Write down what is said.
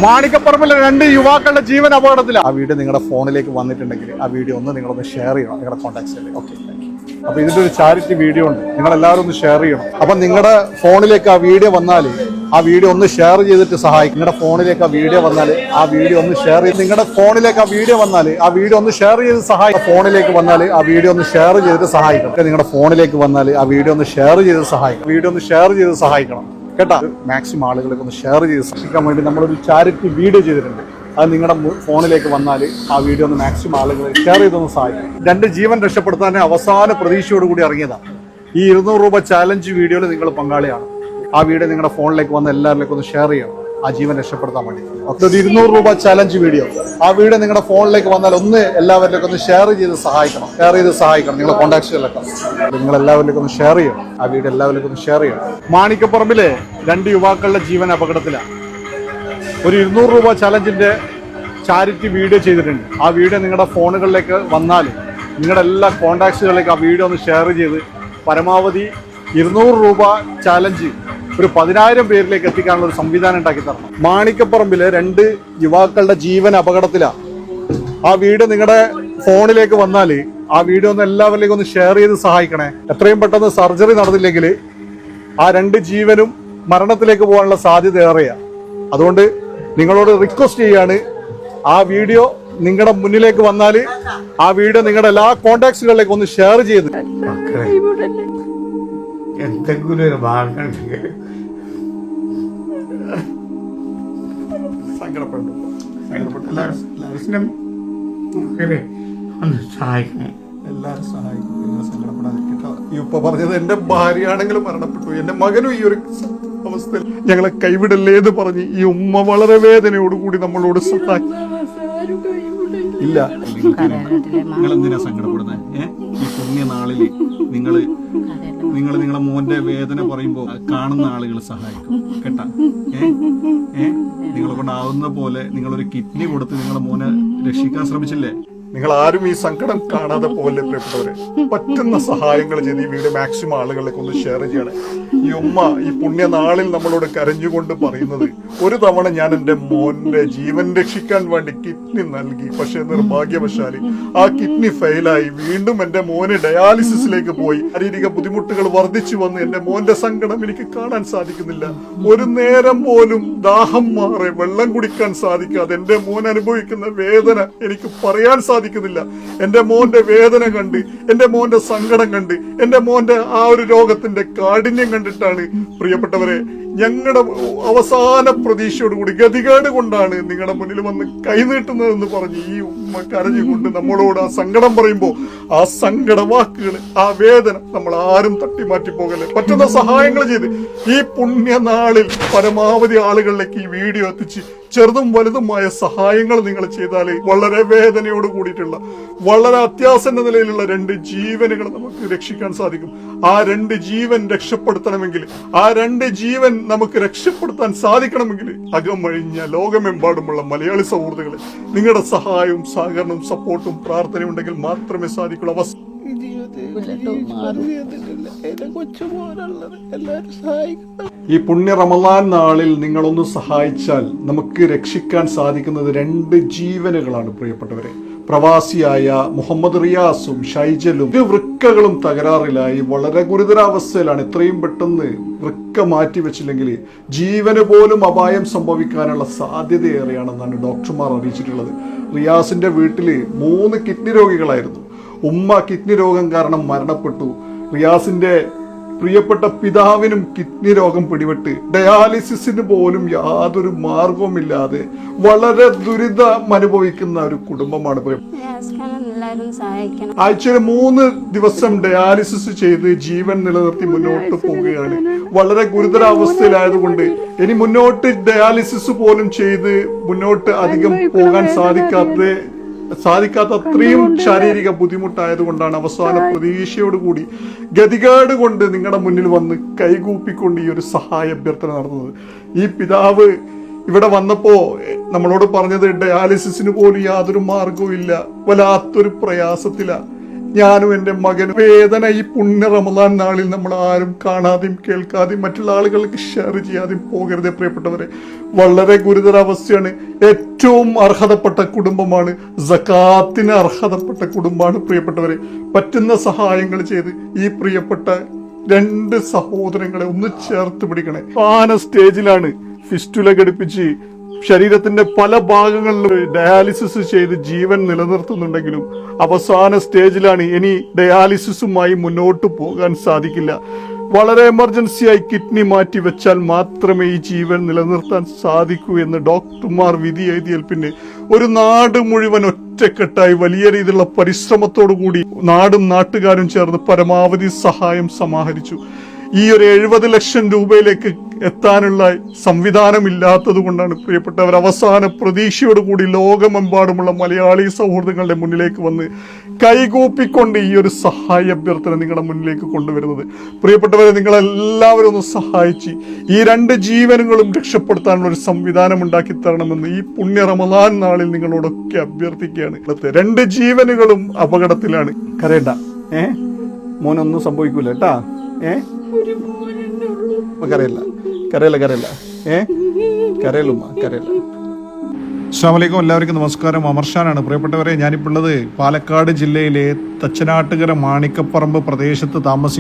മാണിക്കപ്പറമ്പിലെ 2 യുവാക്കളുടെ ജീവൻ അപകടത്തിലാണ്. ആ വീഡിയോ നിങ്ങളുടെ ഫോണിലേക്ക് വന്നിട്ടുണ്ടെങ്കിൽ ആ വീഡിയോ നിങ്ങളൊന്ന് ഷെയർ ചെയ്യണം നിങ്ങളുടെ കോൺടാക്ട്സിൽ. ഓക്കെ, അപ്പൊ ഇതിന്റെ ഒരു ചാരിറ്റി വീഡിയോ ഉണ്ട്, നിങ്ങൾ എല്ലാവരും ഒന്ന് ഷെയർ ചെയ്യണം. അപ്പൊ നിങ്ങളുടെ ഫോണിലേക്ക് ആ വീഡിയോ വന്നാൽ ആ വീഡിയോ ഒന്ന് ഷെയർ ചെയ്തിട്ട് സഹായിക്കും. നിങ്ങളുടെ ഫോണിലേക്ക് ആ വീഡിയോ വന്നാൽ ആ വീഡിയോ ഒന്ന് ഷെയർ ചെയ്ത് നിങ്ങളുടെ ഫോണിലേക്ക് ആ വീഡിയോ വന്നാൽ ആ വീഡിയോ ഒന്ന് ഷെയർ ചെയ്ത് സഹായിക്കും. ഫോണിലേക്ക് വന്നാൽ ആ വീഡിയോ ഒന്ന് ഷെയർ ചെയ്തിട്ട് സഹായിക്കണം. നിങ്ങളുടെ ഫോണിലേക്ക് വന്നാൽ ആ വീഡിയോ ഒന്ന് ഷെയർ ചെയ്ത് സഹായിക്കണം. വീഡിയോ ഒന്ന് ഷെയർ ചെയ്ത് സഹായിക്കണം കേട്ടോ. മാക്സിമം ആളുകളൊക്കെ ഒന്ന് ഷെയർ ചെയ്ത് സഹായിക്കാൻ വേണ്ടി നമ്മളൊരു ചാരിറ്റി വീഡിയോ ചെയ്തിട്ടുണ്ട്. അത് നിങ്ങളുടെ ഫോണിലേക്ക് വന്നാൽ ആ വീഡിയോ ഒന്ന് മാക്സിമം ആളുകൾ ഷെയർ ചെയ്തൊന്ന് സഹായിക്കും. 2 ജീവൻ രക്ഷപ്പെടുത്താൻ അവസാന പ്രതീക്ഷയോടുകൂടി ഇറങ്ങിയതാണ്. ഈ 200 രൂപ ചാലഞ്ച് വീഡിയോയിൽ നിങ്ങൾ പങ്കാളിയാണ്. ആ വീഡിയോ നിങ്ങളുടെ ഫോണിലേക്ക് വന്ന് എല്ലാവരിലേക്കും ഒന്ന് ഷെയർ ചെയ്യണം, ആ ജീവൻ രക്ഷപ്പെടുത്താൻ വേണ്ടി. ഒരു 200 രൂപ ചാലഞ്ച് വീഡിയോ, ആ വീഡിയോ നിങ്ങളുടെ ഫോണിലേക്ക് വന്നാൽ എല്ലാവരിലേക്കും ഒന്ന് ഷെയർ ചെയ്ത് സഹായിക്കണം. നിങ്ങളുടെ കോൺടാക്ട്സുകളിലൊക്കെ നിങ്ങൾ എല്ലാവരിലേക്കും ഒന്ന് ഷെയർ ചെയ്യണം. ആ വീഡിയോ എല്ലാവരിലേക്കും ഒന്ന് ഷെയർ ചെയ്യണം. മാണിക്കപ്പറമ്പിലെ 2 യുവാക്കളുടെ ജീവൻ അപകടത്തിലാണ്. ഒരു 200 രൂപ ചാലഞ്ചിന്റെ ചാരിറ്റി വീഡിയോ ചെയ്തിട്ടുണ്ട്. ആ വീഡിയോ നിങ്ങളുടെ ഫോണുകളിലേക്ക് വന്നാൽ നിങ്ങളുടെ എല്ലാ കോൺടാക്ട്സുകളിലേക്ക് ആ വീഡിയോ ഒന്ന് ഷെയർ ചെയ്ത് പരമാവധി 200 രൂപ ചാലഞ്ച് ഒരു 10,000 പേരിലേക്ക് എത്തിക്കാനുള്ള ഒരു സംവിധാനം ഉണ്ടാക്കി തരണം. മാണിക്കപ്പറമ്പിലെ 2 യുവാക്കളുടെ ജീവൻ അപകടത്തിലാണ്. ആ വീഡിയോ നിങ്ങളുടെ ഫോണിലേക്ക് വന്നാൽ ആ വീഡിയോ ഒന്ന് എല്ലാവരിലേക്കും ഒന്ന് ഷെയർ ചെയ്ത് സഹായിക്കണേ. എത്രയും പെട്ടെന്ന് സർജറി നടന്നില്ലെങ്കിൽ ആ 2 ജീവനും മരണത്തിലേക്ക് പോകാനുള്ള സാധ്യത ഏറെയാണ്. അതുകൊണ്ട് നിങ്ങളോട് റിക്വസ്റ്റ് ചെയ്യാണ്, ആ വീഡിയോ നിങ്ങളുടെ മുന്നിലേക്ക് വന്നാൽ ആ വീഡിയോ നിങ്ങളുടെ എല്ലാ കോൺടാക്ട്സുകളിലേക്ക് ഒന്ന് ഷെയർ ചെയ്ത് എന്തെങ്കിലും ഒരു ഭാഗം ഒന്ന് സഹായിക്കണം. എല്ലാവരും സഹായിക്കും. നിങ്ങൾ സങ്കടപ്പെടാതിരിക്കട്ടോ. ഇപ്പൊ പറഞ്ഞത് എന്റെ ഭാര്യയാണെങ്കിലും മരണപ്പെട്ടു, എന്റെ മകനും ഈ ഒരു അവസ്ഥയിൽ ഞങ്ങളെ കൈവിടല്ലേ എന്ന് പറഞ്ഞ് ഈ ഉമ്മ വളരെ വേദനയോടുകൂടി നമ്മളോട് സഹായിക്കും. ഇല്ല, നിങ്ങൾ എന്തിനാ സങ്കടപ്പെടുന്നത്? ഈ പുണ്യനാളിൽ നിങ്ങൾ നിങ്ങളെ മോന്റെ വേദന പറയുമ്പോൾ കാണുന്ന ആളുകൾ സഹായിക്കും കേട്ടാ. നിങ്ങളെ കൊണ്ടാവുന്ന പോലെ നിങ്ങളൊരു കിഡ്നി കൊടുത്ത് നിങ്ങളെ മോനെ രക്ഷിക്കാൻ ശ്രമിച്ചില്ലേ? നിങ്ങൾ ആരും ഈ സങ്കടം കാണാതെ പോലെ പ്രിയപ്പെട്ടവരെ, പറ്റുന്ന സഹായങ്ങൾ ചെയ്ത് ഈ വീഡിയോ മാക്സിമം ആളുകളിലേക്ക് ഒന്ന് ഷെയർ ചെയ്യണം. ഈ ഉമ്മ ഈ പുണ്യനാളിൽ നമ്മളോട് കരഞ്ഞുകൊണ്ട് പറയുന്നത്, ഒരു തവണ ഞാൻ എന്റെ മോന്റെ ജീവൻ രക്ഷിക്കാൻ വേണ്ടി കിഡ്നി നൽകി, പക്ഷെ നിർഭാഗ്യവശാൽ ആ കിഡ്നി ഫെയിലായി. വീണ്ടും എന്റെ മോന് ഡയാലിസിസിലേക്ക് പോയി. ശാരീരിക ബുദ്ധിമുട്ടുകൾ വർദ്ധിച്ചു വന്ന് എന്റെ മോന്റെ സങ്കടം എനിക്ക് കാണാൻ സാധിക്കുന്നില്ല. ഒരു നേരം പോലും ദാഹം മാറി വെള്ളം കുടിക്കാൻ സാധിക്കാതെ എന്റെ മോൻ അനുഭവിക്കുന്ന വേദന എനിക്ക് പറയാൻ സാധിക്കുന്നില്ല. എന്റെ മോന്റെ വേദന കണ്ട്, എന്റെ മോന്റെ സങ്കടം കണ്ട്, എന്റെ മോന്റെ ആ ഒരു രോഗത്തിന്റെ കാഠിന്യം കണ്ടിട്ടാണ് പ്രിയപ്പെട്ടവരെ ഞങ്ങളുടെ അവസാന പ്രതീക്ഷയോടുകൂടി ഗതികേട് കൊണ്ടാണ് നിങ്ങളുടെ മുന്നിൽ വന്ന് കൈനീട്ടുന്നതെന്ന് പറഞ്ഞ് ഈ ഉമ്മ കരഞ്ഞുകൊണ്ട് നമ്മളോട് ആ സങ്കടം പറയുമ്പോൾ ആ സങ്കട വാക്കുകൾ, ആ വേദന നമ്മൾ ആരും തട്ടിമാറ്റി പോകല്ലേ. പറ്റുന്ന സഹായങ്ങൾ ചെയ്ത് ഈ പുണ്യനാളിൽ പരമാവധി ആളുകളിലേക്ക് ഈ വീഡിയോ എത്തിച്ച് ചെറുതും വലുതുമായ സഹായങ്ങൾ നിങ്ങൾ ചെയ്താൽ വളരെ വേദനയോട് കൂടിയിട്ടുള്ള വളരെ അത്യാസന്ന നിലയിലുള്ള 2 ജീവനുകൾ നമുക്ക് രക്ഷിക്കാൻ സാധിക്കും. ആ 2 ജീവൻ രക്ഷപ്പെടുത്തണമെങ്കിൽ, ആ 2 ജീവൻ നമുക്ക് രക്ഷപ്പെടുത്താൻ സാധിക്കണമെങ്കിൽ അകമഴിഞ്ഞ ലോകമെമ്പാടുമുള്ള മലയാളി സൗഹൃദങ്ങളെ നിങ്ങളുടെ സഹായവും സഹകരണവും സപ്പോർട്ടും പ്രാർത്ഥനയും ഉണ്ടെങ്കിൽ മാത്രമേ സാധിക്കുള്ളൂ. ഈ പുണ്യ റമളാൻ നാളിൽ നിങ്ങളൊന്ന് സഹായിച്ചാൽ നമുക്ക് രക്ഷിക്കാൻ സാധിക്കുന്നത് 2 ജീവനുകളാണ് പ്രിയപ്പെട്ടവരെ. പ്രവാസിയായ മുഹമ്മദ് റിയാസും ഷൈജലും വൃക്കകളും തകരാറിലായി വളരെ ഗുരുതരാവസ്ഥയിലാണ്. എത്രയും പെട്ടെന്ന് വൃക്ക മാറ്റിവെച്ചില്ലെങ്കിൽ ജീവന് പോലും അപായം സംഭവിക്കാനുള്ള സാധ്യതയേറെയാണെന്നാണ് ഡോക്ടർമാർ അറിയിച്ചിട്ടുള്ളത്. റിയാസിന്റെ വീട്ടില് 3 കിഡ്നി രോഗികളായിരുന്നു. ഉമ്മ കിഡ്നി രോഗം കാരണം മരണപ്പെട്ടു. റിയാസിന്റെ പ്രിയപ്പെട്ട പിതാവിനും കിഡ്നി രോഗം പിടിപെട്ട് ഡയാലിസിസിന് പോലും യാതൊരു മാർഗവുമില്ലാതെ വളരെ ദുരിതം അനുഭവിക്കുന്ന ഒരു കുടുംബമാണ്. ആഴ്ചയിൽ 3 ദിവസം ഡയാലിസിസ് ചെയ്ത് ജീവൻ നിലനിർത്തി മുന്നോട്ട് പോവുകയാണ്. വളരെ ഗുരുതരാവസ്ഥയിലായതുകൊണ്ട് ഇനി മുന്നോട്ട് ഡയാലിസിസ് പോലും ചെയ്ത് മുന്നോട്ട് അധികം പോകാൻ സാധിക്കാത്ത അത്രയും ശാരീരിക ബുദ്ധിമുട്ടായതുകൊണ്ടാണ് അവസാന പ്രതീക്ഷയോടുകൂടി ഗതികേട് കൊണ്ട് നിങ്ങളുടെ മുന്നിൽ വന്ന് കൈകൂപ്പിക്കൊണ്ട് ഈ ഒരു സഹായ അഭ്യർത്ഥന നടന്നത്. ഈ പിതാവ് ഇവിടെ വന്നപ്പോ നമ്മളോട് പറഞ്ഞത് ഡയാലിസിസിന് പോലും യാതൊരു മാർഗവും ഇല്ല, വല്ലാത്തൊരു പ്രയാസത്തില. ഞാനും എൻ്റെ മകനും വേദന ഈ പുണ്യ റമദാൻ നാളിൽ നമ്മൾ ആരും കാണാതെയും കേൾക്കാതെയും മറ്റുള്ള ആളുകൾക്ക് ഷെയർ ചെയ്യാതെയും പോകരുതേ പ്രിയപ്പെട്ടവരെ. വളരെ ഗുരുതരാവസ്ഥയാണ്. ഏറ്റവും അർഹതപ്പെട്ട കുടുംബമാണ്, സകാത്തിന് അർഹതപ്പെട്ട കുടുംബമാണ് പ്രിയപ്പെട്ടവരെ. പറ്റുന്ന സഹായങ്ങൾ ചെയ്ത് ഈ പ്രിയപ്പെട്ട 2 സഹോദരങ്ങളെ ഒന്ന് ചേർത്ത് പിടിക്കണേ. അവസാന സ്റ്റേജിലാണ്. ഫിസ്റ്റുല ഘടിപ്പിച്ച് ശരീരത്തിന്റെ പല ഭാഗങ്ങളിലും ഡയാലിസിസ് ചെയ്ത് ജീവൻ നിലനിർത്തുന്നുണ്ടെങ്കിലും അവസാന സ്റ്റേജിലാണ്. ഇനി ഡയാലിസിസുമായി മുന്നോട്ട് പോകാൻ സാധിക്കില്ല. വളരെ എമർജൻസിയായി കിഡ്നി മാറ്റി വെച്ചാൽ മാത്രമേ ഈ ജീവൻ നിലനിർത്താൻ സാധിക്കൂ എന്ന് ഡോക്ടർമാർ വിധി എഴുതിയാൽ പിന്നെ ഒരു നാട് മുഴുവൻ ഒറ്റക്കെട്ടായി വലിയ രീതിയിലുള്ള പരിശ്രമത്തോടു കൂടി നാടും നാട്ടുകാരും ചേർന്ന് പരമാവധി സഹായം സമാഹരിച്ചു. ഈ ഒരു 70 ലക്ഷം രൂപയിലേക്ക് എത്താനുള്ള സംവിധാനമില്ലാത്തത് കൊണ്ടാണ് പ്രിയപ്പെട്ടവർ അവസാന പ്രതീക്ഷയോടുകൂടി ലോകമെമ്പാടുമുള്ള മലയാളി സൗഹൃദങ്ങളുടെ മുന്നിലേക്ക് വന്ന് കൈകൂപ്പിക്കൊണ്ട് ഈ ഒരു സഹായ അഭ്യർത്ഥന നിങ്ങളുടെ മുന്നിലേക്ക് കൊണ്ടുവരുന്നത്. പ്രിയപ്പെട്ടവരെ, നിങ്ങളെല്ലാവരും ഒന്ന് സഹായിച്ച് ഈ 2 ജീവനുകളും രക്ഷപ്പെടുത്താനുള്ള ഒരു സംവിധാനം ഉണ്ടാക്കി തരണമെന്ന് ഈ പുണ്യ റമദാൻ നാളിൽ നിങ്ങളോടൊക്കെ അഭ്യർത്ഥിക്കുകയാണ്. 2 ജീവനുകളും അപകടത്തിലാണ്. കരയണ്ട, മോനൊന്നും സംഭവിക്കൂല കേട്ടാ. കരയില്ല കരയില്ല കരയില്ല കരയിലുമ്മ കരയില്ല. അസ്സലാമു അലൈക്കും, എല്ലാവർക്കും നമസ്കാരം. അമർഷാനാണ്. പ്രിയപ്പെട്ടവരെ, ഞാനിപ്പോൾ ഉള്ളത് പാലക്കാട് ജില്ലയിലെ തച്ചനാട്ടുകര മാണിക്കപ്പറമ്പ് പ്രദേശത്ത് താമസിക്കും